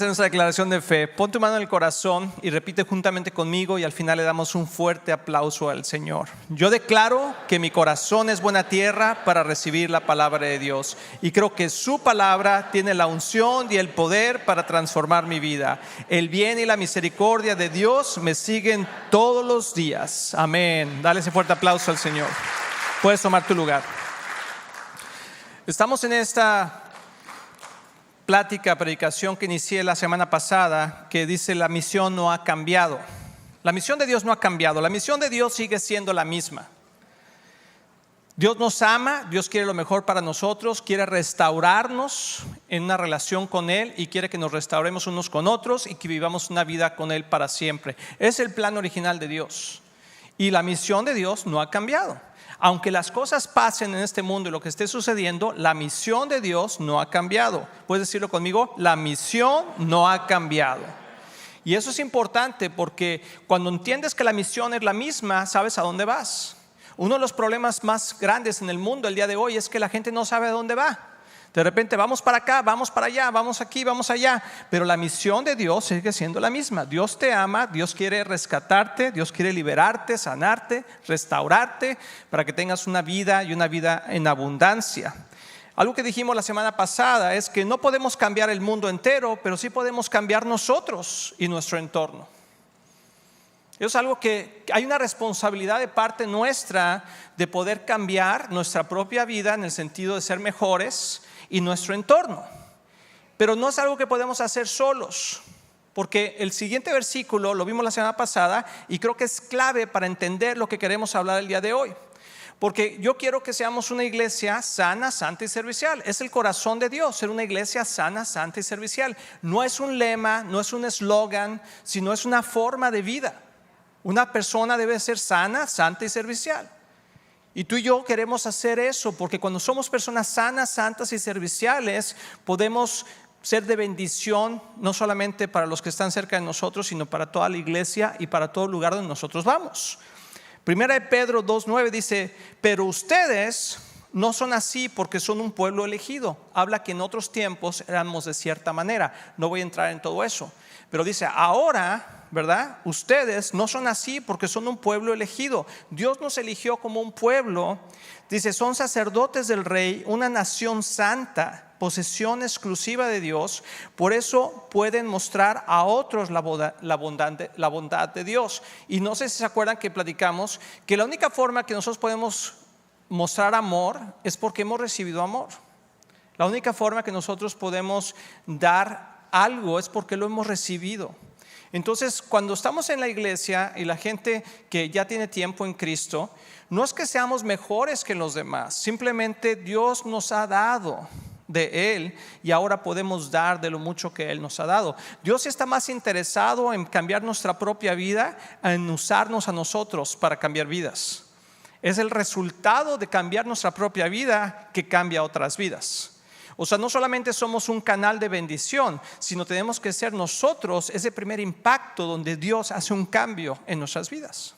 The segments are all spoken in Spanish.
En nuestra declaración de fe, pon tu mano en el corazón y repite juntamente conmigo y al final le damos un fuerte aplauso al Señor. Yo declaro que mi corazón es buena tierra para recibir la palabra de Dios y creo que su palabra tiene la unción y el poder para transformar mi vida. El bien y la misericordia de Dios me siguen todos los días. Amén. Dale ese fuerte aplauso al Señor. Puedes tomar tu lugar. Estamos en esta predicación que inicié la semana pasada, que dice: la misión no ha cambiado. La misión de Dios no ha cambiado. La misión de Dios sigue siendo la misma. Dios nos ama, Dios quiere lo mejor para nosotros, quiere restaurarnos en una relación con Él y quiere que nos restauremos unos con otros y que vivamos una vida con Él para siempre. Es el plan original de Dios y la misión de Dios no ha cambiado. Aunque las cosas pasen en este mundo y lo que esté sucediendo, la misión de Dios no ha cambiado. ¿Puedes decirlo conmigo? La misión no ha cambiado. Y eso es importante porque cuando entiendes que la misión es la misma, sabes a dónde vas. Uno de los problemas más grandes en el mundo el día de hoy es que la gente no sabe a dónde va. De repente vamos para acá, vamos para allá, vamos aquí, vamos allá. Pero la misión de Dios sigue siendo la misma. Dios te ama, Dios quiere rescatarte, Dios quiere liberarte, sanarte, restaurarte para que tengas una vida y una vida en abundancia. Algo que dijimos la semana pasada es que no podemos cambiar el mundo entero, pero sí podemos cambiar nosotros y nuestro entorno. Eso es algo que hay una responsabilidad de parte nuestra de poder cambiar nuestra propia vida en el sentido de ser mejores y nuestro entorno. Pero no es algo que podemos hacer solos, porque el siguiente versículo lo vimos la semana pasada y creo que es clave para entender lo que queremos hablar el día de hoy. Porque yo quiero que seamos una iglesia sana, santa y servicial. Es el corazón de Dios, ser una iglesia sana, santa y servicial. No es un lema, no es un eslogan, sino es una forma de vida. Una persona debe ser sana, santa y servicial. Y tú y yo queremos hacer eso porque cuando somos personas sanas, santas y serviciales, podemos ser de bendición no solamente para los que están cerca de nosotros, sino para toda la iglesia y para todo lugar donde nosotros vamos. Primera de Pedro 2:9 dice: pero ustedes no son así porque son un pueblo elegido. Habla que en otros tiempos éramos de cierta manera. No voy a entrar en todo eso, pero dice ahora, ¿verdad? Ustedes no son así porque son un pueblo elegido. Dios nos eligió como un pueblo. Dice: son sacerdotes del Rey, una nación santa, posesión exclusiva de Dios. Por eso pueden mostrar a otros la bondad de Dios. Y no sé si se acuerdan que platicamos que la única forma que nosotros podemos mostrar amor es porque hemos recibido amor. La única forma que nosotros podemos dar algo es porque lo hemos recibido. Entonces, cuando estamos en la iglesia y la gente que ya tiene tiempo en Cristo, no es que seamos mejores que los demás, simplemente Dios nos ha dado de Él y ahora podemos dar de lo mucho que Él nos ha dado. Dios está más interesado en cambiar nuestra propia vida, en usarnos a nosotros para cambiar vidas. Es el resultado de cambiar nuestra propia vida que cambia otras vidas. O sea, no solamente somos un canal de bendición, sino tenemos que ser nosotros ese primer impacto donde Dios hace un cambio en nuestras vidas.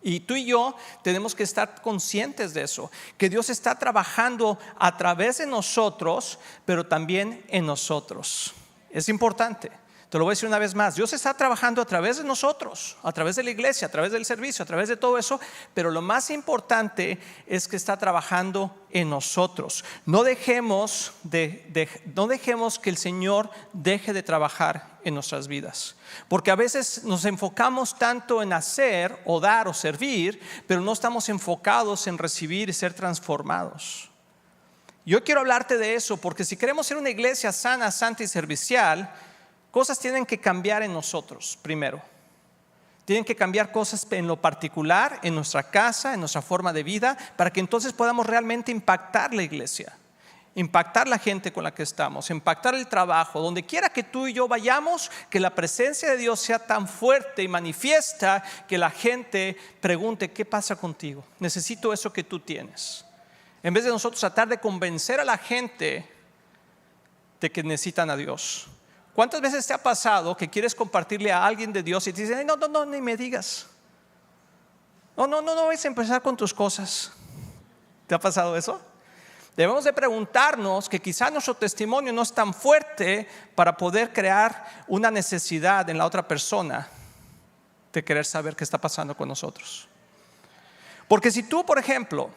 Y tú y yo tenemos que estar conscientes de eso, que Dios está trabajando a través de nosotros, pero también en nosotros. Es importante. Te lo voy a decir una vez más: Dios está trabajando a través de nosotros, a través de la iglesia, a través del servicio, a través de todo eso. Pero lo más importante es que está trabajando en nosotros. No dejemos que el Señor deje de trabajar en nuestras vidas. Porque a veces nos enfocamos tanto en hacer o dar o servir, pero no estamos enfocados en recibir y ser transformados. Yo quiero hablarte de eso porque si queremos ser una iglesia sana, santa y servicial, cosas tienen que cambiar en nosotros primero. Tienen que cambiar cosas en lo particular, en nuestra casa, en nuestra forma de vida, para que entonces podamos realmente impactar la iglesia, impactar la gente con la que estamos, impactar el trabajo. Donde quiera que tú y yo vayamos, que la presencia de Dios sea tan fuerte y manifiesta que la gente pregunte: ¿qué pasa contigo? Necesito eso que tú tienes. En vez de nosotros tratar de convencer a la gente de que necesitan a Dios. ¿Cuántas veces te ha pasado que quieres compartirle a alguien de Dios y te dicen: no, ni me digas? No, vais a empezar con tus cosas. ¿Te ha pasado eso? debemos de preguntarnos que quizá nuestro testimonio no es tan fuerte para poder crear una necesidad en la otra persona de querer saber qué está pasando con nosotros. Porque si tú, por ejemplo,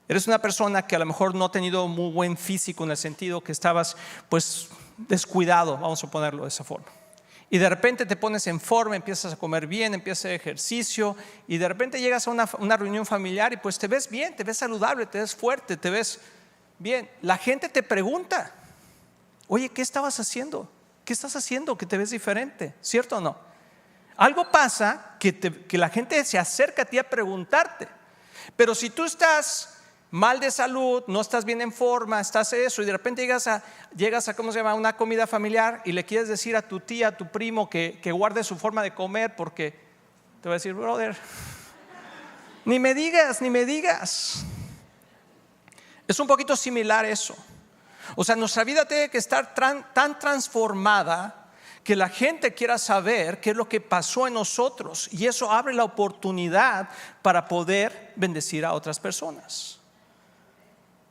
eres una persona que a lo mejor no ha tenido muy buen físico, en el sentido que estabas pues descuidado, vamos a ponerlo de esa forma, y de repente te pones en forma, empiezas a comer bien, empiezas a hacer ejercicio, y de repente llegas a una reunión familiar y pues te ves bien, te ves saludable, te ves fuerte, te ves bien. La gente te pregunta, oye, ¿qué estabas haciendo? ¿Qué estás haciendo que te ves diferente? ¿Cierto o no? Algo pasa que la gente se acerca a ti a preguntarte. Pero si tú estás mal de salud, no estás bien en forma, estás eso, y de repente llegas a ¿cómo se llama? Una comida familiar, y le quieres decir a tu tía, a tu primo que guarde su forma de comer, porque te va a decir, brother, ni me digas. Es un poquito similar eso. O sea, nuestra vida tiene que estar tan transformada que la gente quiera saber qué es lo que pasó en nosotros, y eso abre la oportunidad para poder bendecir a otras personas.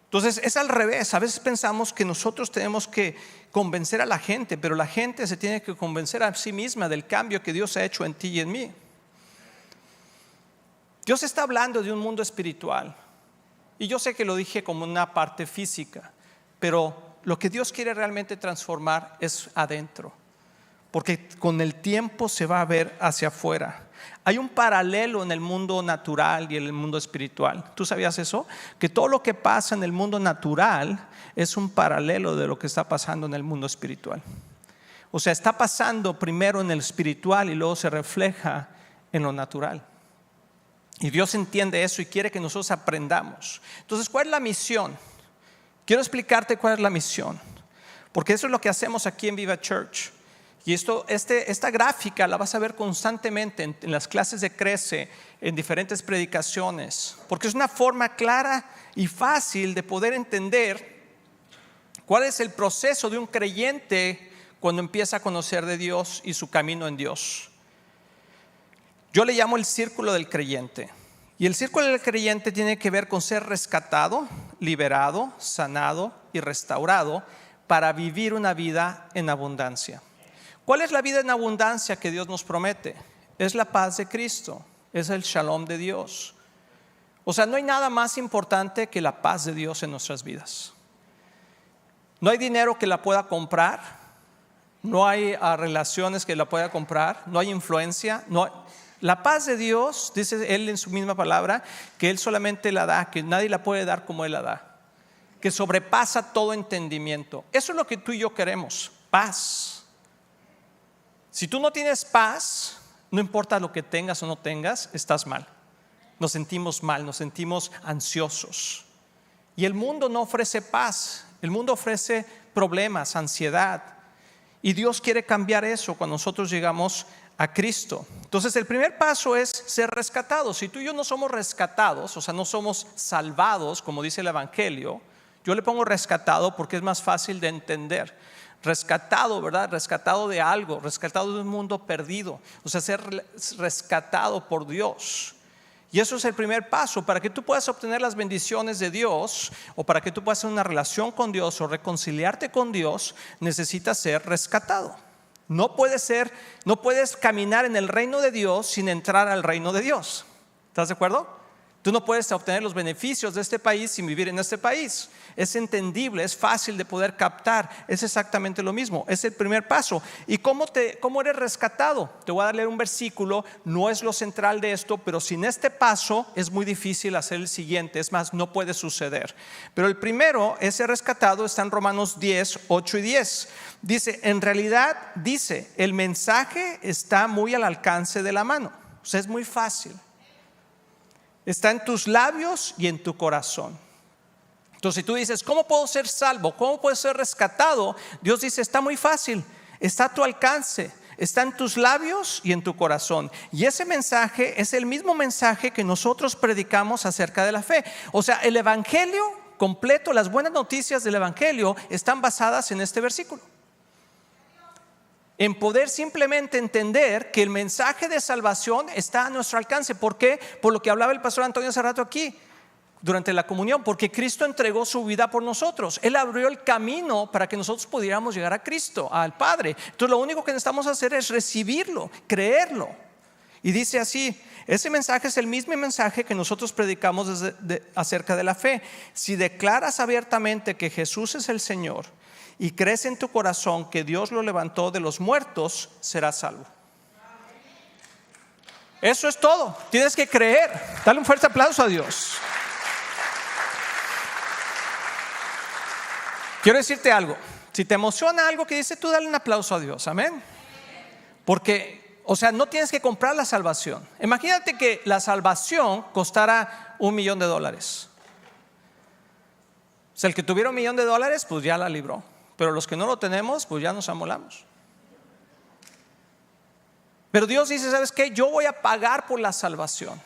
Entonces es al revés. A veces pensamos que nosotros tenemos que convencer a la gente, pero la gente se tiene que convencer a sí misma del cambio que Dios ha hecho en ti y en mí. Dios está hablando de un mundo espiritual, y yo sé que lo dije como una parte física, pero lo que Dios quiere realmente transformar es adentro, porque con el tiempo se va a ver hacia afuera. Hay un paralelo en el mundo natural y en el mundo espiritual. ¿Tú sabías eso? Que todo lo que pasa en el mundo natural es un paralelo de lo que está pasando en el mundo espiritual. O sea, está pasando primero en el espiritual y luego se refleja en lo natural. Y Dios entiende eso y quiere que nosotros aprendamos. Entonces, ¿cuál es la misión? Quiero explicarte cuál es la misión, porque eso es lo que hacemos aquí en Viva Church. Y esta gráfica la vas a ver constantemente en las clases de Crece, en diferentes predicaciones, porque es una forma clara y fácil de poder entender cuál es el proceso de un creyente cuando empieza a conocer de Dios y su camino en Dios. Yo le llamo el círculo del creyente. Y el círculo del creyente tiene que ver con ser rescatado, liberado, sanado y restaurado para vivir una vida en abundancia. ¿Cuál es la vida en abundancia que Dios nos promete? Es la paz de Cristo, es el shalom de Dios. O sea, no hay nada más importante que la paz de Dios en nuestras vidas. No hay dinero que la pueda comprar, no hay relaciones que la pueda comprar, no hay influencia. La paz de Dios, dice Él en su misma palabra, que Él solamente la da, que nadie la puede dar como Él la da, que sobrepasa todo entendimiento. Eso es lo que tú y yo queremos, paz. Si tú no tienes paz, no importa lo que tengas o no tengas, estás mal. Nos sentimos mal, nos sentimos ansiosos. Y el mundo no ofrece paz, el mundo ofrece problemas, ansiedad. Y Dios quiere cambiar eso cuando nosotros llegamos a Cristo. Entonces el primer paso es ser rescatados. Si tú y yo no somos rescatados, o sea, no somos salvados, como dice el Evangelio, yo le pongo rescatado porque es más fácil de entender. Rescatado, ¿verdad? Rescatado de algo, rescatado de un mundo perdido. O sea, ser rescatado por Dios. Y eso es el primer paso. Para que tú puedas obtener las bendiciones de Dios, o para que tú puedas tener una relación con Dios o reconciliarte con Dios, necesitas ser rescatado. No puedes caminar en el reino de Dios sin entrar al reino de Dios. ¿Estás de acuerdo? Tú no puedes obtener los beneficios de este país sin vivir en este país. Es entendible, es fácil de poder captar. Es exactamente lo mismo, es el primer paso. ¿Y cómo eres rescatado? Te voy a leer un versículo, no es lo central de esto, pero sin este paso es muy difícil hacer el siguiente. Es más, no puede suceder. Pero el primero, ese rescatado, está en Romanos 10, 8 y 10. Dice, en realidad, el mensaje está muy al alcance de la mano. O sea, es muy fácil. Está en tus labios y en tu corazón. Entonces, si tú dices, ¿cómo puedo ser salvo? ¿Cómo puedo ser rescatado? Dios dice, está muy fácil, está a tu alcance, está en tus labios y en tu corazón. Y ese mensaje es el mismo mensaje que nosotros predicamos acerca de la fe. O sea, el evangelio completo, las buenas noticias del evangelio están basadas en este versículo. En poder simplemente entender que el mensaje de salvación está a nuestro alcance. ¿Por qué? Por lo que hablaba el pastor Antonio hace rato aquí. durante la comunión, porque Cristo entregó su vida por nosotros. Él abrió el camino para que nosotros pudiéramos llegar a Cristo, al Padre. Entonces lo único que necesitamos hacer es recibirlo, creerlo. Y dice así: ese mensaje es el mismo mensaje que nosotros predicamos acerca de la fe. Si declaras abiertamente que Jesús es el Señor y crees en tu corazón que Dios lo levantó de los muertos, serás salvo. Eso es todo. Tienes que creer. Dale un fuerte aplauso a Dios. Quiero decirte algo. Si te emociona algo que dice, tú dale un aplauso a Dios. Amén. Porque, no tienes que comprar la salvación. Imagínate que la salvación costara $1,000,000. O sea, el que tuviera $1,000,000, pues ya la libró. Pero los que no lo tenemos, pues ya nos amolamos. Pero Dios dice: ¿sabes qué? Yo voy a pagar por la salvación.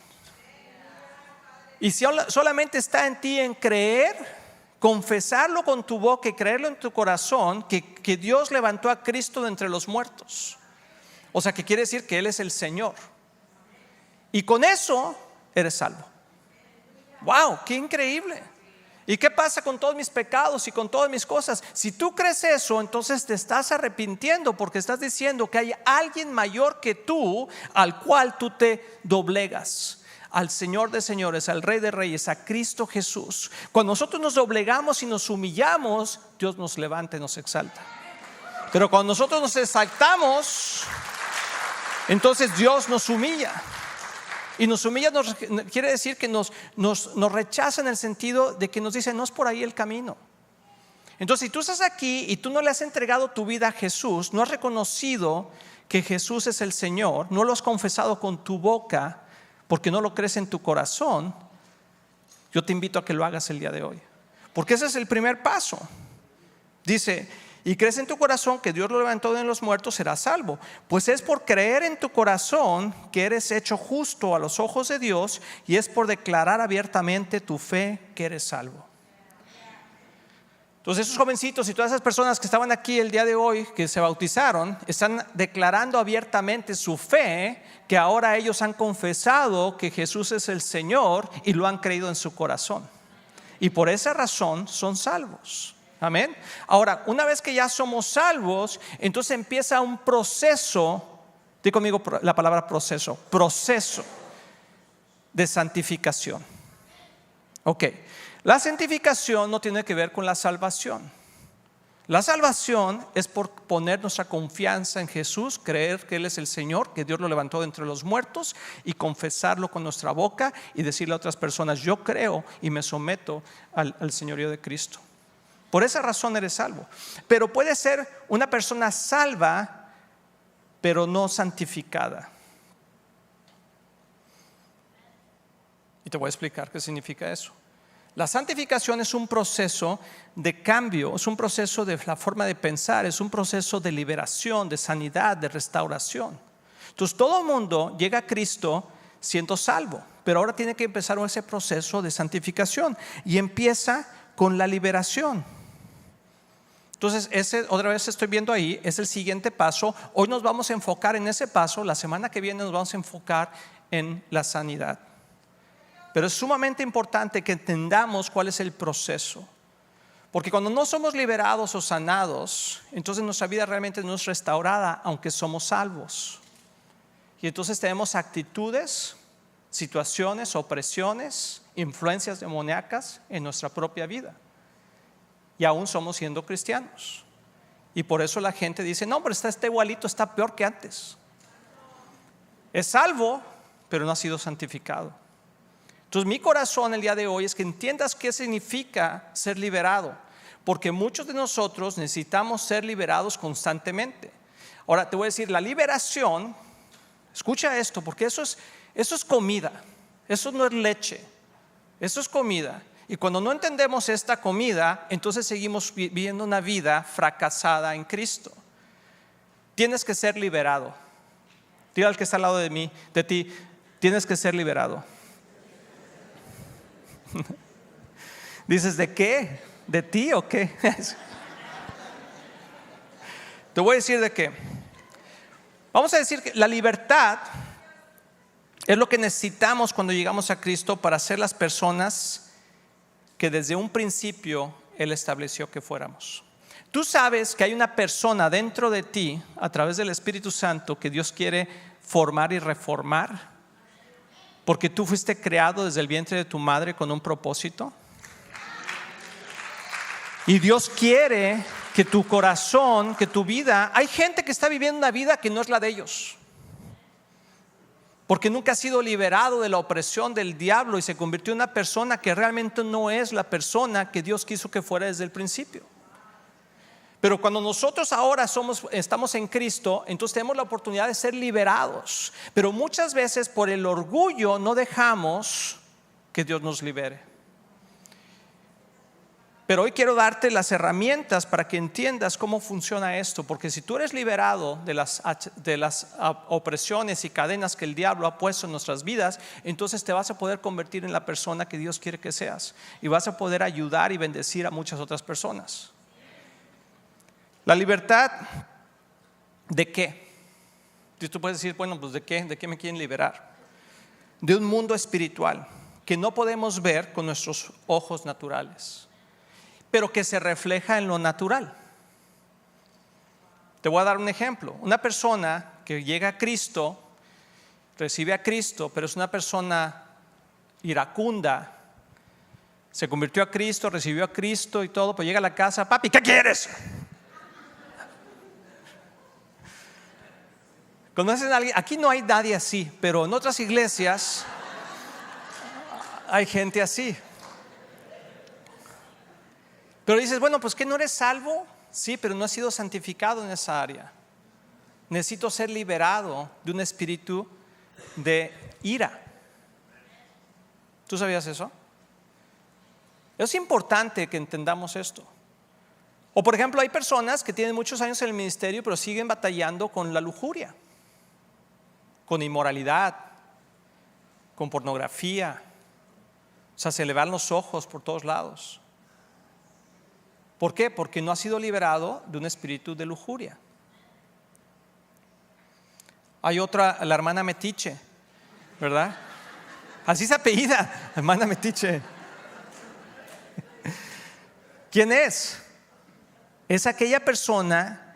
Y si solamente está en ti en creer, confesarlo con tu boca y creerlo en tu corazón, que Dios levantó a Cristo de entre los muertos. O sea, que quiere decir que Él es el Señor. Y con eso eres salvo. ¡Wow! ¡Qué increíble! ¿Y qué pasa con todos mis pecados y con todas mis cosas? Si tú crees eso, entonces te estás arrepintiendo, porque estás diciendo que hay alguien mayor que tú al cual tú te doblegas. Al Señor de señores, al Rey de reyes, a Cristo Jesús. Cuando nosotros nos doblegamos y nos humillamos, Dios nos levanta y nos exalta. Pero cuando nosotros nos exaltamos, entonces Dios nos humilla. Y nos humilla quiere decir que nos rechaza, en el sentido de que nos dice: no es por ahí el camino. Entonces, si tú estás aquí y tú no le has entregado tu vida a Jesús, no has reconocido que Jesús es el Señor, no lo has confesado con tu boca, porque no lo crees en tu corazón, yo te invito a que lo hagas el día de hoy. Porque ese es el primer paso. Dice: y crees en tu corazón que Dios lo levantó de los muertos, serás salvo. Pues es por creer en tu corazón que eres hecho justo a los ojos de Dios, y es por declarar abiertamente tu fe que eres salvo. Entonces, esos jovencitos y todas esas personas que estaban aquí el día de hoy, que se bautizaron, están declarando abiertamente su fe, que ahora ellos han confesado que Jesús es el Señor y lo han creído en su corazón. Y por esa razón son salvos. Amén. Ahora, una vez que ya somos salvos, entonces empieza un proceso. Di conmigo la palabra proceso. Proceso de santificación. Ok. La santificación no tiene que ver con la salvación. La salvación es por poner nuestra confianza en Jesús, creer que Él es el Señor, que Dios lo levantó de entre los muertos, y confesarlo con nuestra boca y decirle a otras personas: yo creo y me someto al señorío de Cristo. Por esa razón eres salvo. Pero puede ser una persona salva, pero no santificada. Y te voy a explicar qué significa eso. La santificación es un proceso de cambio, es un proceso de la forma de pensar, es un proceso de liberación, de sanidad, de restauración. Entonces todo el mundo llega a Cristo siendo salvo, pero ahora tiene que empezar ese proceso de santificación, y empieza con la liberación. Entonces, otra vez estoy viendo ahí, es el siguiente paso. Hoy nos vamos a enfocar en ese paso. La semana que viene nos vamos a enfocar en la sanidad. Pero es sumamente importante que entendamos cuál es el proceso. Porque cuando no somos liberados o sanados, entonces nuestra vida realmente no es restaurada, aunque somos salvos. Y entonces tenemos actitudes, situaciones, opresiones, influencias demoníacas en nuestra propia vida. Y aún somos siendo cristianos. Y por eso la gente dice: no, pero está igualito, está peor que antes. Es salvo, pero no ha sido santificado. Entonces mi corazón el día de hoy es que entiendas qué significa ser liberado, porque muchos de nosotros necesitamos ser liberados constantemente. Ahora te voy a decir, la liberación, escucha esto, porque eso es comida, eso no es leche, eso es comida. Y cuando no entendemos esta comida, entonces seguimos viviendo una vida fracasada en Cristo. Tienes que ser liberado. Dile al que está al lado de ti, tienes que ser liberado. Dices: ¿de qué? ¿De ti o qué? Te voy a decir de qué. Vamos a decir que la libertad es lo que necesitamos cuando llegamos a Cristo para ser las personas que desde un principio Él estableció que fuéramos. Tú sabes que hay una persona dentro de ti, a través del Espíritu Santo, que Dios quiere formar y reformar, porque tú fuiste creado desde el vientre de tu madre con un propósito. Y Dios quiere que tu corazón, que tu vida, hay gente que está viviendo una vida que no es la de ellos, porque nunca ha sido liberado de la opresión del diablo y se convirtió en una persona que realmente no es la persona que Dios quiso que fuera desde el principio. Pero cuando nosotros ahora estamos en Cristo, entonces tenemos la oportunidad de ser liberados. Pero muchas veces por el orgullo no dejamos que Dios nos libere. Pero hoy quiero darte las herramientas para que entiendas cómo funciona esto. Porque si tú eres liberado de las opresiones y cadenas que el diablo ha puesto en nuestras vidas, entonces te vas a poder convertir en la persona que Dios quiere que seas. Y vas a poder ayudar y bendecir a muchas otras personas. La libertad, ¿de qué? Y tú puedes decir, bueno, pues ¿de qué? ¿De qué me quieren liberar? De un mundo espiritual que no podemos ver con nuestros ojos naturales, pero que se refleja en lo natural. Te voy a dar un ejemplo. Una persona que llega a Cristo, recibe a Cristo, pero es una persona iracunda, se convirtió a Cristo, recibió a Cristo y todo, pues llega a la casa, papi, ¿qué quieres? ¿Conocen a alguien? Aquí no hay nadie así, pero en otras iglesias hay gente así. Pero dices, bueno, pues ¿que no eres salvo? Sí, pero no has sido santificado en esa área. Necesito ser liberado de un espíritu de ira. ¿Tú sabías eso? Es importante que entendamos esto. O por ejemplo, hay personas que tienen muchos años en el ministerio, pero siguen batallando con la lujuria, con inmoralidad, con pornografía. O sea, se le van los ojos por todos lados. ¿Por qué? Porque no ha sido liberado de un espíritu de lujuria. Hay otra, la hermana Metiche, ¿verdad? Así se apellida, hermana Metiche. ¿Quién es? Es aquella persona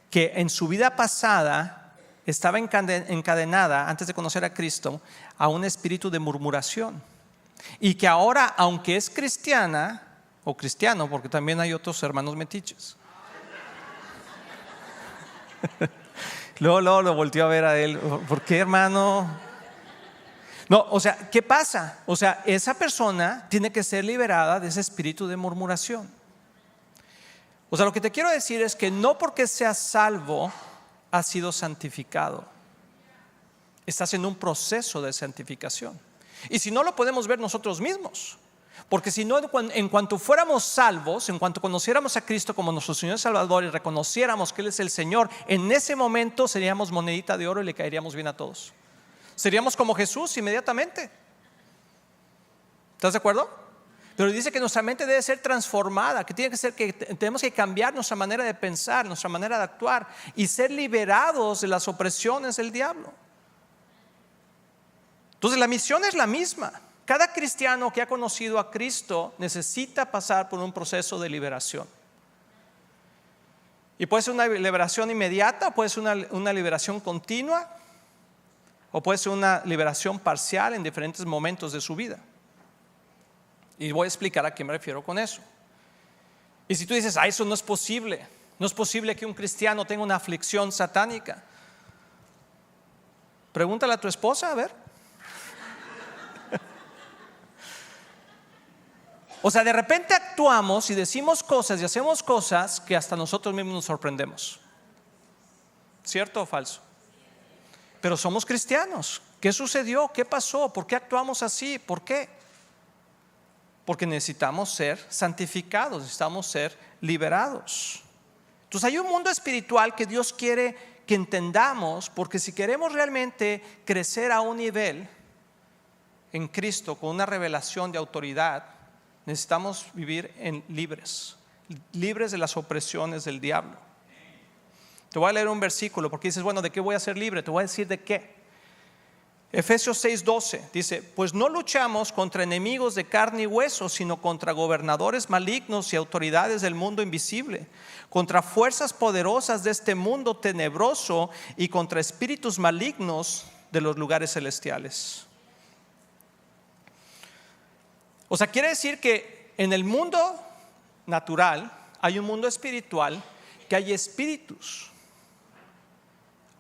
que en su vida pasada estaba encadenada, antes de conocer a Cristo, a un espíritu de murmuración. Y que ahora, aunque es cristiana o cristiano, porque también hay otros hermanos metiches. Luego lo volteó a ver a él. ¿Por qué, hermano? No, o sea, ¿qué pasa? O sea, esa persona tiene que ser liberada de ese espíritu de murmuración. O sea, lo que te quiero decir es que no porque seas salvo has sido santificado. Estás en un proceso de santificación. Y si no, lo podemos ver nosotros mismos. Porque si no, en cuanto fuéramos salvos, en cuanto conociéramos a Cristo como nuestro Señor y Salvador y reconociéramos que Él es el Señor, en ese momento seríamos monedita de oro y le caeríamos bien a todos. Seríamos como Jesús inmediatamente. ¿Estás de acuerdo? Pero dice que nuestra mente debe ser transformada, que tenemos que cambiar nuestra manera de pensar, nuestra manera de actuar y ser liberados de las opresiones del diablo. Entonces la misión es la misma. Cada cristiano que ha conocido a Cristo necesita pasar por un proceso de liberación. Y puede ser una liberación inmediata, puede ser una liberación continua, o puede ser una liberación parcial en diferentes momentos de su vida. Y voy a explicar a qué me refiero con eso. Y si tú dices, eso no es posible, no es posible que un cristiano tenga una aflicción satánica, pregúntale a tu esposa, a ver. O sea, de repente actuamos y decimos cosas y hacemos cosas que hasta nosotros mismos nos sorprendemos. ¿Cierto o falso? Pero somos cristianos. ¿Qué sucedió? ¿Qué pasó? ¿Por qué actuamos así? ¿Por qué? Porque necesitamos ser santificados, necesitamos ser liberados. Entonces hay un mundo espiritual que Dios quiere que entendamos, porque si queremos realmente crecer a un nivel en Cristo con una revelación de autoridad, necesitamos vivir libres de las opresiones del diablo. Te voy a leer un versículo porque dices, bueno, ¿de qué voy a ser libre? Te voy a decir de qué. Efesios 6:12 dice: pues no luchamos contra enemigos de carne y hueso, sino contra gobernadores malignos y autoridades del mundo invisible, contra fuerzas poderosas de este mundo tenebroso y contra espíritus malignos de los lugares celestiales. O sea, quiere decir que en el mundo natural hay un mundo espiritual, que hay espíritus.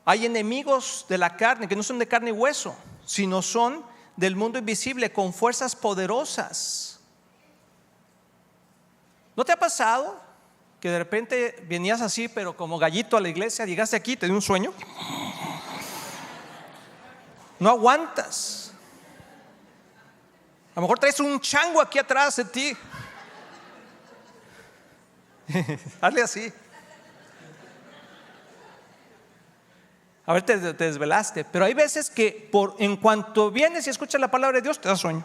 Hay enemigos de la carne que no son de carne y hueso, sino son del mundo invisible con fuerzas poderosas. ¿No te ha pasado que de repente venías así, pero como gallito a la iglesia, llegaste aquí, te dio un sueño? No aguantas. A lo mejor traes un chango aquí atrás de ti. Hazle así. A ver, te desvelaste. Pero hay veces que en cuanto vienes y escuchas la palabra de Dios, te da sueño.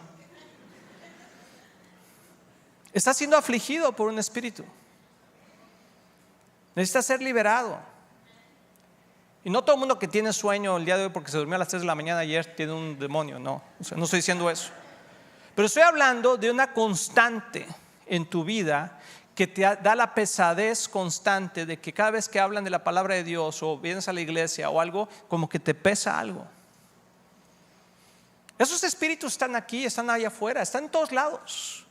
Estás siendo afligido por un espíritu. Necesitas ser liberado. Y no todo el mundo que tiene sueño el día de hoy porque se durmió a las 3 de la mañana ayer tiene un demonio. No, o sea, no estoy diciendo eso. Pero estoy hablando de una constante en tu vida que te da la pesadez constante de que cada vez que hablan de la palabra de Dios o vienes a la iglesia o algo, como que te pesa algo. Esos espíritus están aquí, están allá afuera, están en todos lados.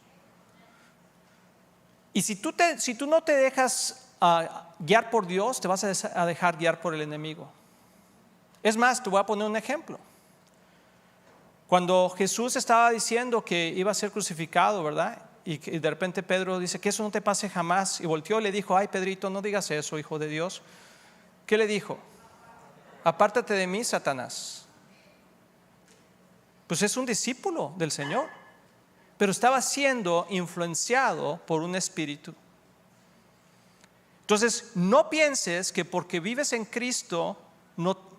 Y si tú no te dejas guiar por Dios, te vas a dejar guiar por el enemigo. Es más, te voy a poner un ejemplo. Cuando Jesús estaba diciendo que iba a ser crucificado, ¿verdad? Y de repente Pedro dice: que eso no te pase jamás. Y volteó y le dijo: ay, Pedrito, no digas eso, hijo de Dios. ¿Qué le dijo? Apártate de mí, Satanás. Pues es un discípulo del Señor, pero estaba siendo influenciado por un espíritu. Entonces, no pienses que porque vives en Cristo,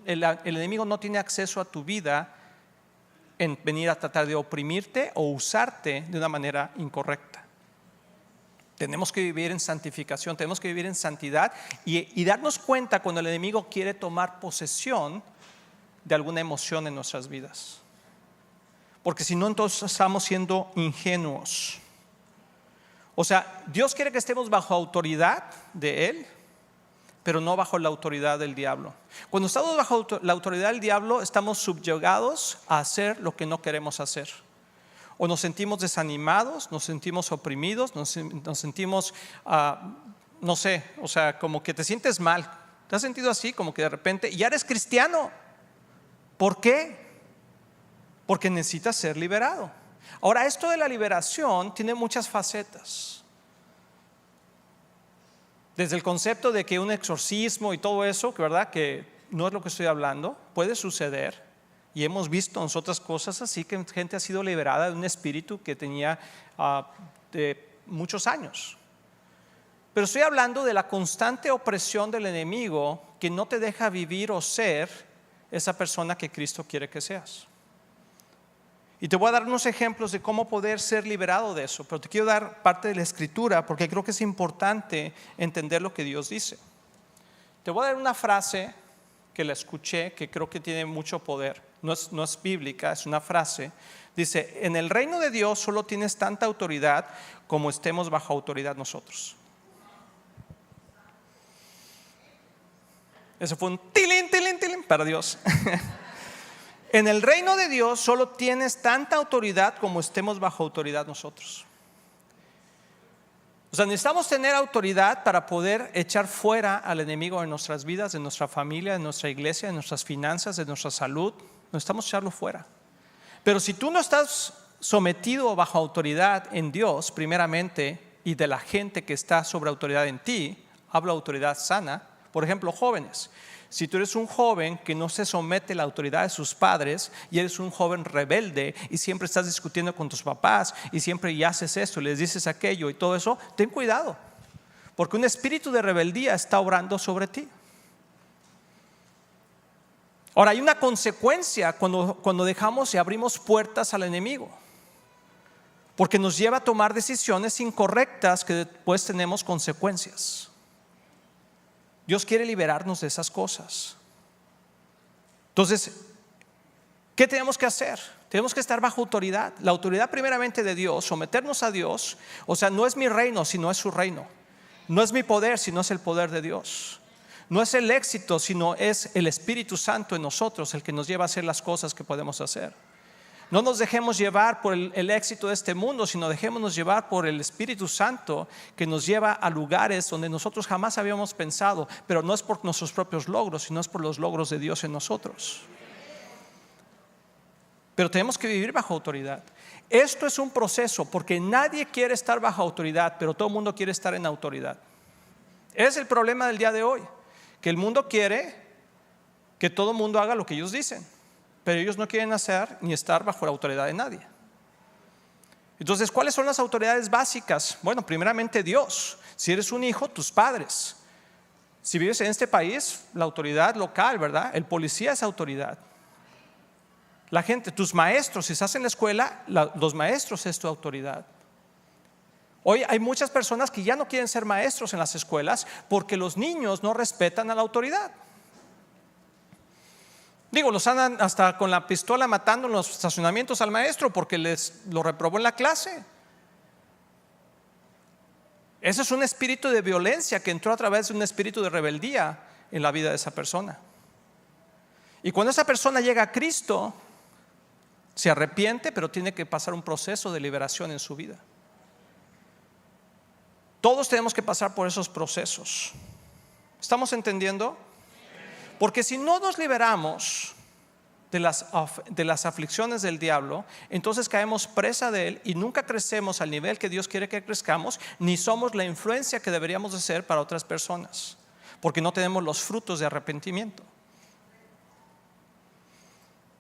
el enemigo no tiene acceso a tu vida en venir a tratar de oprimirte o usarte de una manera incorrecta. Tenemos que vivir en santificación, tenemos que vivir en santidad y darnos cuenta cuando el enemigo quiere tomar posesión de alguna emoción en nuestras vidas. Porque si no, entonces estamos siendo ingenuos. O sea, Dios quiere que estemos bajo autoridad de Él, pero no bajo la autoridad del diablo. Cuando estamos bajo la autoridad del diablo, estamos subyugados a hacer lo que no queremos hacer. O nos sentimos desanimados, nos sentimos oprimidos, nos sentimos, no sé, o sea, como que te sientes mal. ¿Te has sentido así? Como que de repente, ya eres cristiano. ¿Por qué? Porque necesitas ser liberado. Ahora, esto de la liberación tiene muchas facetas. Desde el concepto de que un exorcismo y todo eso, que verdad que no es lo que estoy hablando, puede suceder. Y hemos visto nosotras cosas así, que gente ha sido liberada de un espíritu que tenía de muchos años. Pero estoy hablando de la constante opresión del enemigo que no te deja vivir o ser esa persona que Cristo quiere que seas. Y te voy a dar unos ejemplos de cómo poder ser liberado de eso, pero te quiero dar parte de la escritura porque creo que es importante entender lo que Dios dice. Te voy a dar una frase que la escuché, que creo que tiene mucho poder. No es bíblica, es una frase. Dice: en el reino de Dios solo tienes tanta autoridad como estemos bajo autoridad nosotros. Eso fue un tilín, tilín, tilín para Dios. En el reino de Dios solo tienes tanta autoridad como estemos bajo autoridad nosotros. O sea, necesitamos tener autoridad para poder echar fuera al enemigo de nuestras vidas, de nuestra familia, de nuestra iglesia, de nuestras finanzas, de nuestra salud. Necesitamos echarlo fuera. Pero si tú no estás sometido bajo autoridad en Dios, primeramente, y de la gente que está sobre autoridad en ti, hablo autoridad sana. Por ejemplo, jóvenes. Si tú eres un joven que no se somete a la autoridad de sus padres y eres un joven rebelde y siempre estás discutiendo con tus papás y siempre y haces esto, les dices aquello y todo eso, ten cuidado, porque un espíritu de rebeldía está obrando sobre ti. Ahora, hay una consecuencia cuando dejamos y abrimos puertas al enemigo, porque nos lleva a tomar decisiones incorrectas que después tenemos consecuencias. Dios quiere liberarnos de esas cosas. Entonces, ¿Qué tenemos que hacer? Tenemos que estar bajo autoridad. La autoridad primeramente de Dios, someternos a Dios. O sea, no es mi reino, sino es su reino. No es mi poder, sino es el poder de Dios. No es el éxito, sino es el Espíritu Santo en nosotros el que nos lleva a hacer las cosas que podemos hacer. No nos dejemos llevar por el éxito de este mundo, sino dejémonos llevar por el Espíritu Santo que nos lleva a lugares donde nosotros jamás habíamos pensado, pero no es por nuestros propios logros, sino es por los logros de Dios en nosotros. Pero tenemos que vivir bajo autoridad. Esto es un proceso porque nadie quiere estar bajo autoridad, pero todo el mundo quiere estar en autoridad. Es el problema del día de hoy, que el mundo quiere que todo el mundo haga lo que ellos dicen, pero ellos no quieren hacer ni estar bajo la autoridad de nadie. Entonces, ¿cuáles son las autoridades básicas? Bueno, primeramente Dios. Si eres un hijo, tus padres. Si vives en este país, la autoridad local, ¿verdad? El policía es autoridad. La gente, tus maestros, si estás en la escuela, los maestros es tu autoridad. Hoy hay muchas personas que ya no quieren ser maestros en las escuelas porque los niños no respetan a la autoridad. Digo, los andan hasta con la pistola matando en los estacionamientos al maestro porque lo reprobó en la clase. Ese es un espíritu de violencia que entró a través de un espíritu de rebeldía en la vida de esa persona. Y cuando esa persona llega a Cristo, se arrepiente, pero tiene que pasar un proceso de liberación en su vida. Todos tenemos que pasar por esos procesos. ¿Estamos entendiendo? Porque si no nos liberamos de las aflicciones del diablo, entonces caemos presa de él y nunca crecemos al nivel que Dios quiere que crezcamos, ni somos la influencia que deberíamos de ser para otras personas, porque no tenemos los frutos de arrepentimiento.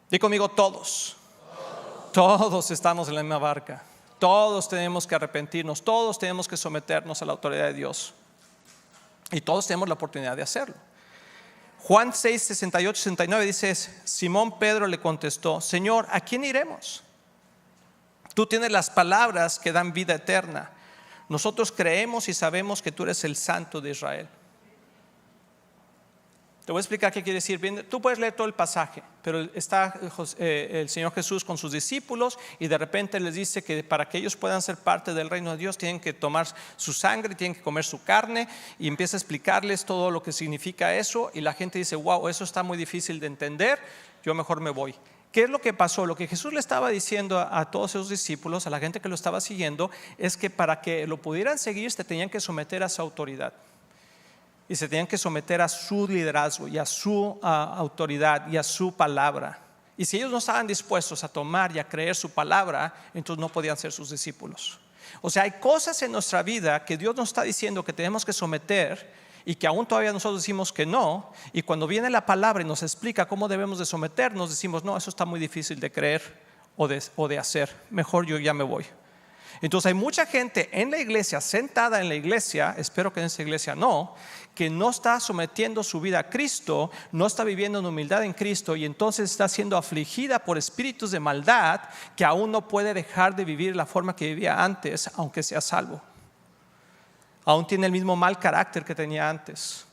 Di conmigo, todos estamos en la misma barca. Todos tenemos que arrepentirnos, todos tenemos que someternos a la autoridad de Dios y todos tenemos la oportunidad de hacerlo. Juan 6, 68, 69 dice: Simón Pedro le contestó: Señor, ¿a quién iremos? Tú tienes las palabras que dan vida eterna. Nosotros creemos y sabemos que tú eres el Santo de Israel. Te voy a explicar qué quiere decir. Bien, tú puedes leer todo el pasaje, pero está el Señor Jesús con sus discípulos y de repente les dice que para que ellos puedan ser parte del reino de Dios tienen que tomar su sangre, tienen que comer su carne, y empieza a explicarles todo lo que significa eso y la gente dice: wow, eso está muy difícil de entender, yo mejor me voy. ¿Qué es lo que pasó? Lo que Jesús le estaba diciendo a todos esos discípulos, a la gente que lo estaba siguiendo, es que para que lo pudieran seguir se tenían que someter a su autoridad. Y se tenían que someter a su liderazgo y a su autoridad y a su palabra. Y si ellos no estaban dispuestos a tomar y a creer su palabra, entonces no podían ser sus discípulos. O sea, hay cosas en nuestra vida que Dios nos está diciendo que tenemos que someter y que aún todavía nosotros decimos que no. Y cuando viene la palabra y nos explica cómo debemos de someternos, decimos: no, eso está muy difícil de creer o de hacer. Mejor yo ya me voy. Entonces hay mucha gente en la iglesia, sentada en la iglesia, espero que en esa iglesia no, que no está sometiendo su vida a Cristo, no está viviendo en humildad en Cristo y entonces está siendo afligida por espíritus de maldad que aún no puede dejar de vivir la forma que vivía antes, aunque sea salvo. Aún tiene el mismo mal carácter que tenía antes,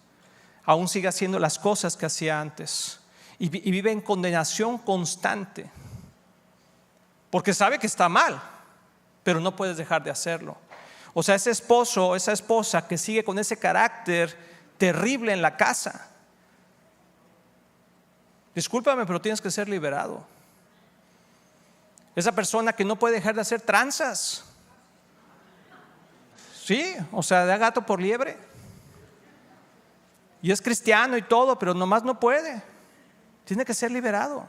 aún sigue haciendo las cosas que hacía antes y vive en condenación constante porque sabe que está mal, pero no puedes dejar de hacerlo. O sea, ese esposo, esa esposa que sigue con ese carácter terrible en la casa, discúlpame, pero tienes que ser liberado. Esa persona que no puede dejar de hacer tranzas, sí, o sea, da gato por liebre, y es cristiano y todo, pero nomás no puede. Tiene que ser liberado.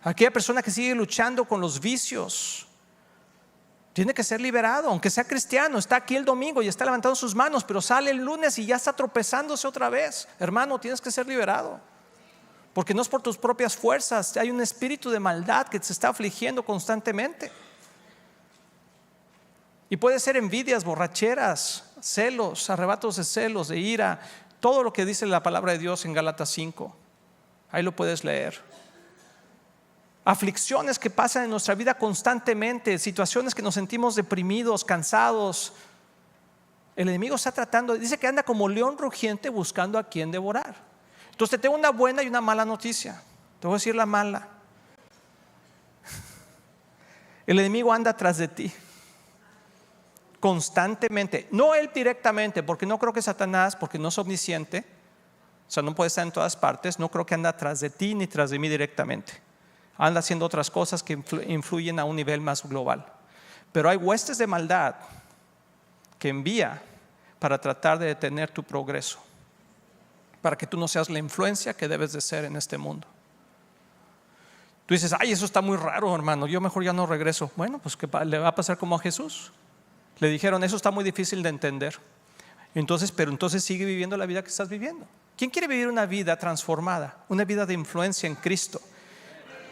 Aquella persona que sigue luchando con los vicios tiene que ser liberado, aunque sea cristiano. Está aquí el domingo y está levantando sus manos, pero sale el lunes y ya está tropezándose otra vez. Hermano, tienes que ser liberado, porque no es por tus propias fuerzas. Hay un espíritu de maldad que te está afligiendo constantemente. Y puede ser envidias, borracheras, celos, arrebatos de celos, de ira, todo lo que dice la palabra de Dios en Gálatas 5. Ahí lo puedes leer. Aflicciones que pasan en nuestra vida constantemente, situaciones que nos sentimos deprimidos, cansados. El enemigo está tratando, dice que anda como león rugiente buscando a quien devorar. Entonces te tengo una buena y una mala noticia. Te voy a decir la mala. El enemigo anda tras de ti constantemente, no él directamente, porque no creo que Satanás, porque no es omnisciente, o sea, no puede estar en todas partes, no creo que anda tras de ti ni tras de mí directamente. Anda haciendo otras cosas que influyen a un nivel más global. Pero hay huestes de maldad que envía para tratar de detener tu progreso, para que tú no seas la influencia que debes de ser en este mundo. Tú dices, ay, eso está muy raro, hermano, yo mejor ya no regreso. Bueno, pues ¿qué le va a pasar como a Jesús? Le dijeron, eso está muy difícil de entender. Pero entonces sigue viviendo la vida que estás viviendo. ¿Quién quiere vivir una vida transformada? Una vida de influencia en Cristo.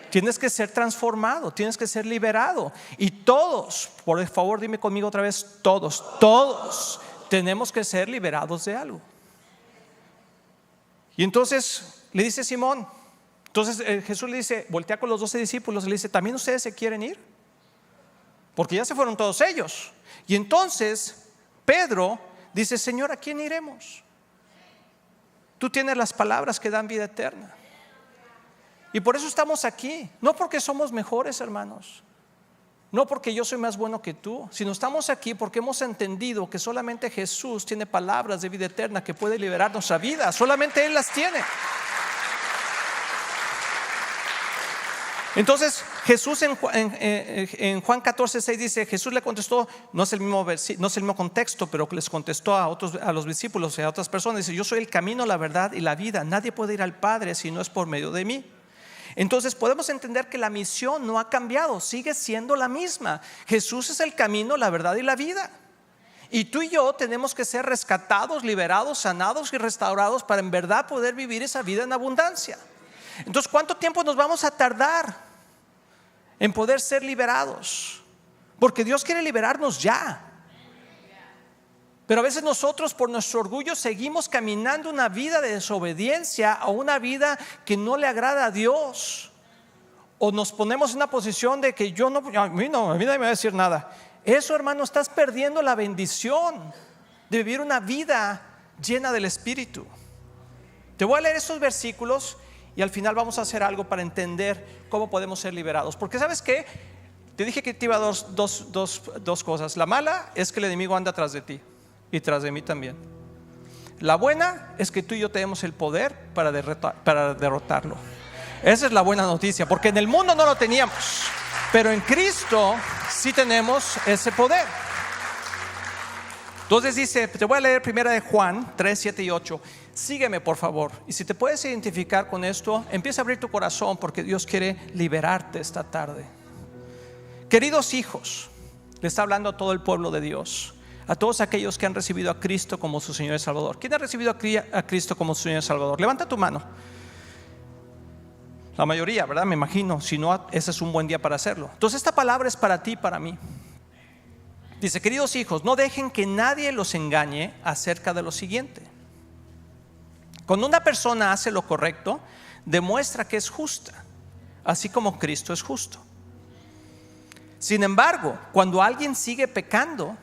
Tienes que ser transformado, tienes que ser liberado. Y todos, por favor dime conmigo otra vez, todos tenemos que ser liberados de algo. Y entonces le dice Simón, entonces Jesús le dice, voltea con los 12 discípulos, le dice, ¿también ustedes se quieren ir? Porque ya se fueron todos ellos. Y entonces Pedro dice, Señor, ¿a quién iremos? Tú tienes las palabras que dan vida eterna. Y por eso estamos aquí, no porque somos mejores, hermanos, no porque yo soy más bueno que tú, sino estamos aquí porque hemos entendido que solamente Jesús tiene palabras de vida eterna que puede liberar nuestra vida, solamente Él las tiene. Entonces Jesús en Juan 14:6 dice, Jesús le contestó, no es el mismo contexto, pero les contestó a los discípulos y a otras personas, dice, yo soy el camino, la verdad y la vida, nadie puede ir al Padre si no es por medio de mí. Entonces podemos entender que la misión no ha cambiado, sigue siendo la misma. Jesús es el camino, la verdad y la vida. Y tú y yo tenemos que ser rescatados, liberados, sanados y restaurados para en verdad poder vivir esa vida en abundancia. Entonces, ¿cuánto tiempo nos vamos a tardar en poder ser liberados? Porque Dios quiere liberarnos ya. Pero a veces nosotros por nuestro orgullo seguimos caminando una vida de desobediencia o una vida que no le agrada a Dios. O nos ponemos en una posición de que a mí nadie me va a decir nada. Eso, hermano, estás perdiendo la bendición de vivir una vida llena del Espíritu. Te voy a leer estos versículos y al final vamos a hacer algo para entender cómo podemos ser liberados. Porque ¿sabes qué? Te dije que te iba a dar dos cosas. La mala es que el enemigo anda tras de ti y tras de mí también. La buena es que tú y yo tenemos el poder para derrotarlo. Esa es la buena noticia, porque en el mundo no lo teníamos, pero en Cristo sí tenemos ese poder. Entonces dice, te voy a leer primera de Juan 3, 7 y 8. Sígueme por favor, y si te puedes identificar con esto, empieza a abrir tu corazón, porque Dios quiere liberarte esta tarde. Queridos hijos, le está hablando a todo el pueblo de Dios, a todos aquellos que han recibido a Cristo como su Señor y Salvador. ¿Quién ha recibido a Cristo como su Señor y Salvador? Levanta tu mano. La mayoría, ¿verdad? Me imagino. Si no, ese es un buen día para hacerlo. Entonces esta palabra es para ti y para mí. Dice, queridos hijos, no dejen que nadie los engañe acerca de lo siguiente. Cuando una persona hace lo correcto, demuestra que es justa, así como Cristo es justo. Sin embargo, cuando alguien sigue pecando,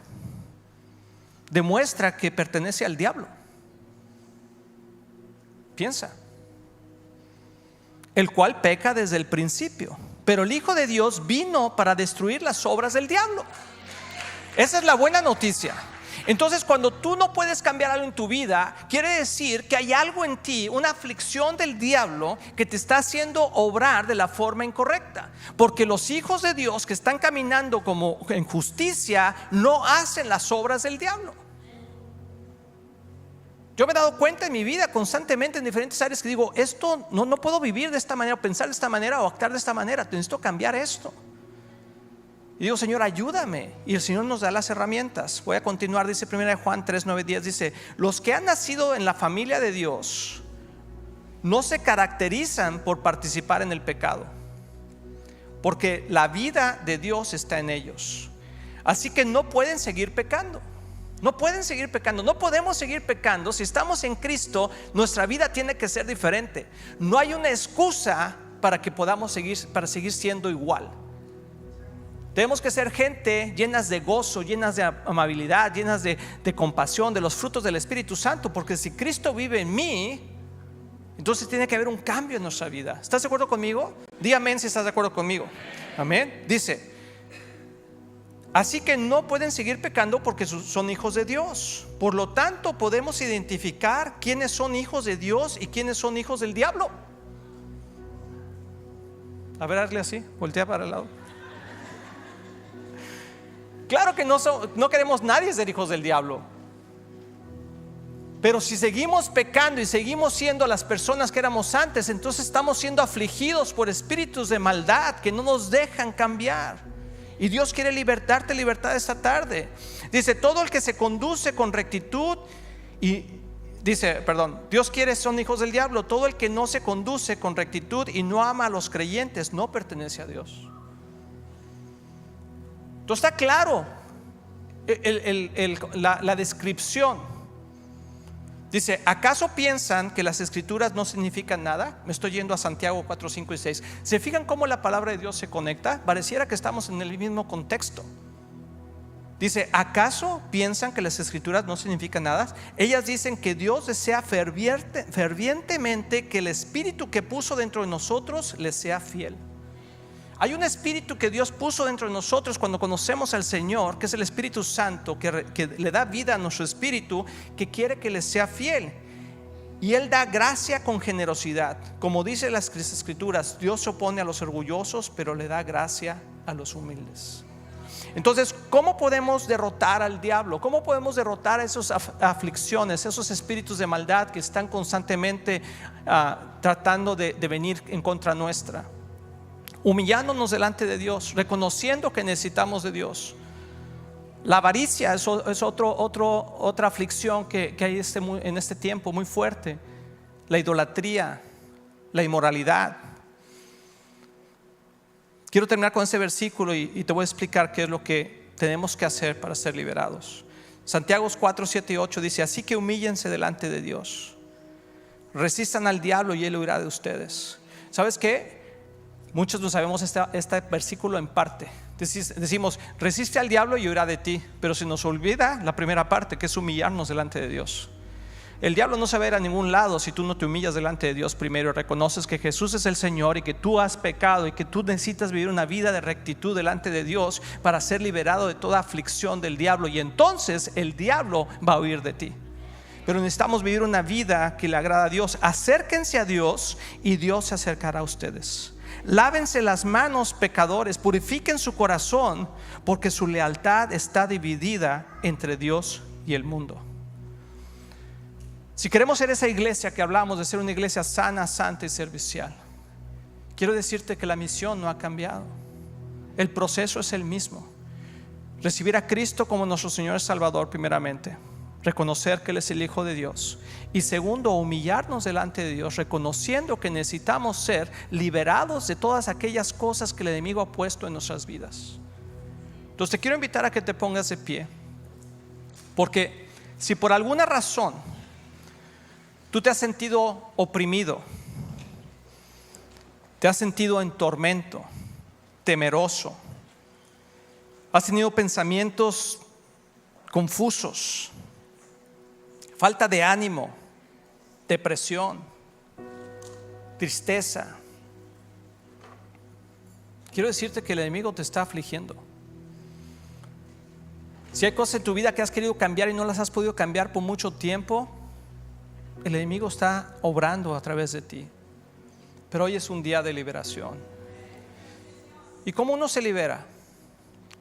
demuestra que pertenece al diablo. Piensa, el cual peca desde el principio, pero el Hijo de Dios vino para destruir las obras del diablo. Esa es la buena noticia. Entonces, cuando tú no puedes cambiar algo en tu vida, quiere decir que hay algo en ti, una aflicción del diablo que te está haciendo obrar de la forma incorrecta. Porque los hijos de Dios que están caminando como en justicia no hacen las obras del diablo. Yo me he dado cuenta en mi vida constantemente en diferentes áreas que digo, esto no puedo vivir de esta manera, pensar de esta manera o actuar de esta manera, necesito cambiar esto. Y digo, Señor, ayúdame. Y el Señor nos da las herramientas. Voy a continuar, dice 1 Juan 3, 9, 10, dice, los que han nacido en la familia de Dios no se caracterizan por participar en el pecado, porque la vida de Dios está en ellos. Así que no pueden seguir pecando. No pueden seguir pecando, no podemos seguir pecando. Si estamos en Cristo, nuestra vida tiene que ser diferente. No hay una excusa para que podamos seguir siendo igual. Tenemos que ser gente llenas de gozo, llenas de amabilidad, llenas de compasión, de los frutos del Espíritu Santo. Porque si Cristo vive en mí, entonces tiene que haber un cambio en nuestra vida. ¿Estás de acuerdo conmigo? Di amén si estás de acuerdo conmigo. Amén. Dice, Así que no pueden seguir pecando porque son hijos de Dios. Por lo tanto, podemos identificar quiénes son hijos de Dios y quiénes son hijos del diablo. A ver, hazle así, voltea para el lado. Claro que no queremos nadie ser hijos del diablo. Pero si seguimos pecando y seguimos siendo las personas que éramos antes, entonces estamos siendo afligidos por espíritus de maldad que no nos dejan cambiar. Y Dios quiere darte libertad esta tarde. Dice, todo el que se conduce con rectitud Dios quiere, son hijos del diablo. Todo el que no se conduce con rectitud y no ama a los creyentes no pertenece a Dios. Entonces está claro la descripción. Dice, ¿acaso piensan que las escrituras no significan nada? Me estoy yendo a Santiago 4, 5 y 6. ¿Se fijan cómo la palabra de Dios se conecta? Pareciera que estamos en el mismo contexto. Dice, ¿acaso piensan que las escrituras no significan nada? Ellas dicen que Dios desea fervientemente que el espíritu que puso dentro de nosotros les sea fiel. Hay un espíritu que Dios puso dentro de nosotros cuando conocemos al Señor, que es el Espíritu Santo, que le da vida a nuestro espíritu, que quiere que les sea fiel. Y Él da gracia con generosidad. Como dice las escrituras, Dios se opone a los orgullosos, pero le da gracia a los humildes. Entonces, ¿cómo podemos derrotar al diablo? ¿Cómo podemos derrotar esas aflicciones, esos espíritus de maldad que están constantemente tratando de venir en contra nuestra? Humillándonos delante de Dios, reconociendo que necesitamos de Dios. La avaricia es otra aflicción que hay en este tiempo muy fuerte. La idolatría, la inmoralidad. Quiero terminar con ese versículo y te voy a explicar qué es lo que tenemos que hacer para ser liberados. Santiago 4, 7 y 8 dice, así que humíllense delante de Dios, resistan al diablo y él huirá de ustedes. ¿Sabes qué? Muchos no sabemos este versículo en parte. Decimos, resiste al diablo y huirá de ti, pero se nos olvida la primera parte, que es humillarnos delante de Dios. El diablo no se va a ir a ningún lado si tú no te humillas delante de Dios primero y reconoces que Jesús es el Señor y que tú has pecado y que tú necesitas vivir una vida de rectitud delante de Dios para ser liberado de toda aflicción del diablo, y entonces el diablo va a huir de ti. Pero necesitamos vivir una vida que le agrada a Dios. Acérquense a Dios y Dios se acercará a ustedes. Lávense las manos, pecadores, purifiquen su corazón, porque su lealtad está dividida entre Dios y el mundo. Si queremos ser esa iglesia que hablamos de ser una iglesia sana, santa y servicial, quiero decirte que la misión no ha cambiado. El proceso es el mismo. Recibir a Cristo como nuestro Señor y Salvador primeramente, reconocer que Él es el Hijo de Dios, y segundo, humillarnos delante de Dios, reconociendo que necesitamos ser liberados de todas aquellas cosas que el enemigo ha puesto en nuestras vidas. Entonces te quiero invitar a que te pongas de pie, porque si por alguna razón tú te has sentido oprimido, te has sentido en tormento, temeroso, has tenido pensamientos confusos, falta de ánimo, depresión, tristeza, quiero decirte que el enemigo te está afligiendo. Si hay cosas en tu vida que has querido cambiar y no las has podido cambiar por mucho tiempo, el enemigo está obrando a través de ti. Pero hoy es un día de liberación. ¿Y cómo uno se libera?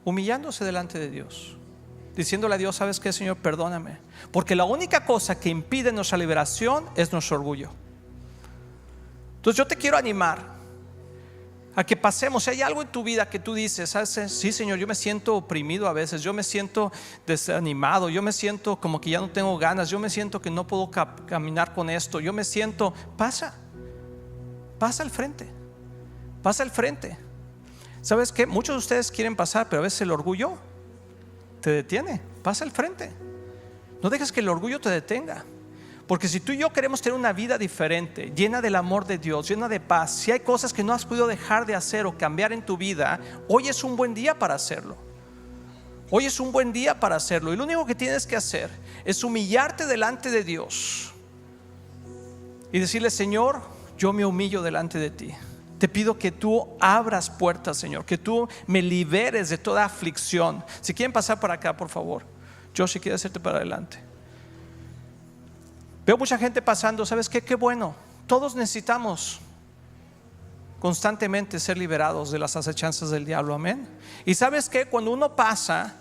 Humillándose delante de Dios, diciéndole a Dios, ¿sabes qué, Señor? Perdóname. Porque la única cosa que impide nuestra liberación es nuestro orgullo. Entonces yo te quiero animar a que pasemos. Si hay algo en tu vida que tú dices, ¿sabes? Sí, Señor, yo me siento oprimido a veces, yo me siento desanimado, yo me siento como que ya no tengo ganas, yo me siento que no puedo caminar con esto, yo me siento, pasa al frente, pasa al frente. ¿Sabes qué? Muchos de ustedes quieren pasar, pero a veces el orgullo te detiene. Pasa al frente, no dejes que el orgullo te detenga. Porque si tú y yo queremos tener una vida diferente, llena del amor de Dios, llena de paz, si hay cosas que no has podido dejar de hacer o cambiar en tu vida, hoy es un buen día para hacerlo. Hoy es un buen día para hacerlo. Y lo único que tienes que hacer es humillarte delante de Dios y decirle, Señor, yo me humillo delante de ti. Te pido que tú abras puertas, Señor, que tú me liberes de toda aflicción. Si quieren pasar por acá, por favor. Josh, quiere hacerte para adelante. Veo mucha gente pasando. ¿Sabes qué? Qué bueno. Todos necesitamos constantemente ser liberados de las acechanzas del diablo. Amén. Y ¿sabes qué? Cuando uno pasa,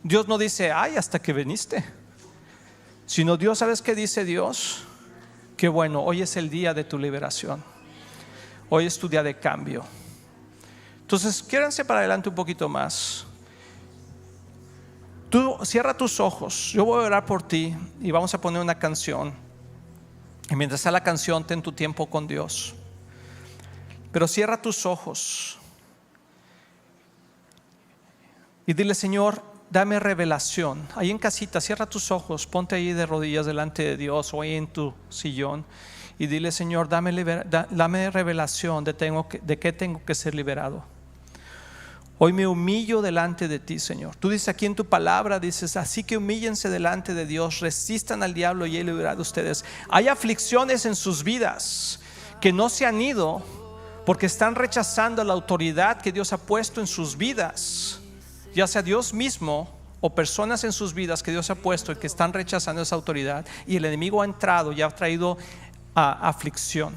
Dios no dice, ay, hasta que viniste. Sino Dios, ¿sabes qué dice Dios? Qué bueno, hoy es el día de tu liberación. Hoy es tu día de cambio. Entonces, quédense para adelante un poquito más. Tú cierra tus ojos. Yo voy a orar por ti y vamos a poner una canción. Y mientras está la canción, ten tu tiempo con Dios. Pero cierra tus ojos y dile, Señor, dame revelación. Ahí en casita, cierra tus ojos, ponte ahí de rodillas delante de Dios o ahí en tu sillón y dile, Señor, dame revelación de qué tengo que ser liberado. Hoy me humillo delante de ti, Señor. Tú dices aquí en tu palabra, dices, así que humíllense delante de Dios, resistan al diablo y él liberará a ustedes. Hay aflicciones en sus vidas que no se han ido porque están rechazando la autoridad que Dios ha puesto en sus vidas, ya sea Dios mismo o personas en sus vidas que Dios ha puesto y que están rechazando esa autoridad, y el enemigo ha entrado y ha traído aflicción.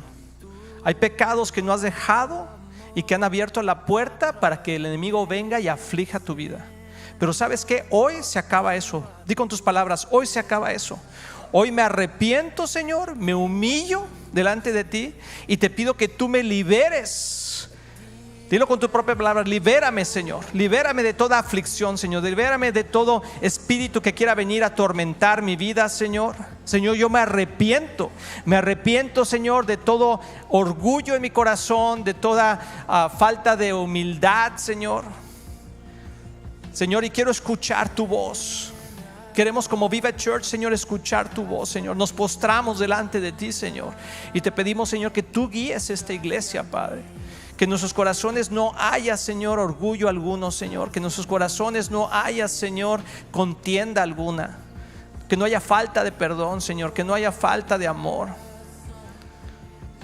Hay pecados que no has dejado y que han abierto la puerta para que el enemigo venga y aflija tu vida. Pero ¿sabes qué? Hoy se acaba eso. Di con tus palabras, hoy se acaba eso. Hoy me arrepiento, Señor, me humillo delante de ti y te pido que tú me liberes. Dilo con tu propia palabra, libérame, Señor. Libérame de toda aflicción, Señor. Libérame de todo espíritu que quiera venir a atormentar mi vida, Señor. Señor, yo me arrepiento. Me arrepiento, Señor, de todo orgullo en mi corazón, de toda falta de humildad, Señor. Señor, y quiero escuchar tu voz. Queremos como Viva Church, Señor, escuchar tu voz, Señor. Nos postramos delante de ti, Señor, y te pedimos, Señor, que tú guíes esta iglesia, Padre. Que en nuestros corazones no haya, Señor, orgullo alguno, Señor. Que en nuestros corazones no haya, Señor, contienda alguna. Que no haya falta de perdón, Señor. Que no haya falta de amor.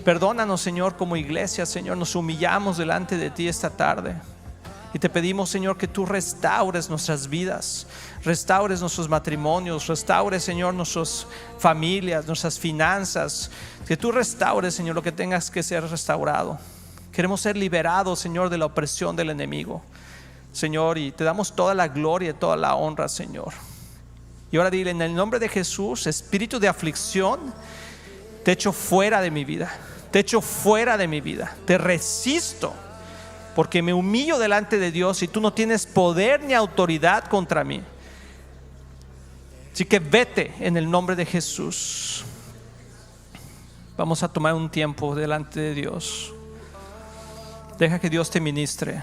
Perdónanos, Señor, como iglesia, Señor. Nos humillamos delante de ti esta tarde. Y te pedimos, Señor, que tú restaures nuestras vidas, restaures nuestros matrimonios, restaures, Señor, nuestras familias, nuestras finanzas. Que tú restaures, Señor, lo que tengas que ser restaurado. Queremos ser liberados, Señor, de la opresión del enemigo, Señor, y te damos toda la gloria y toda la honra, Señor. Y ahora dile, en el nombre de Jesús, espíritu de aflicción, te echo fuera de mi vida. Te echo fuera de mi vida. Te resisto, porque me humillo delante de Dios y tú no tienes poder ni autoridad contra mí. Así que vete en el nombre de Jesús. Vamos a tomar un tiempo delante de Dios. Deja que Dios te ministre.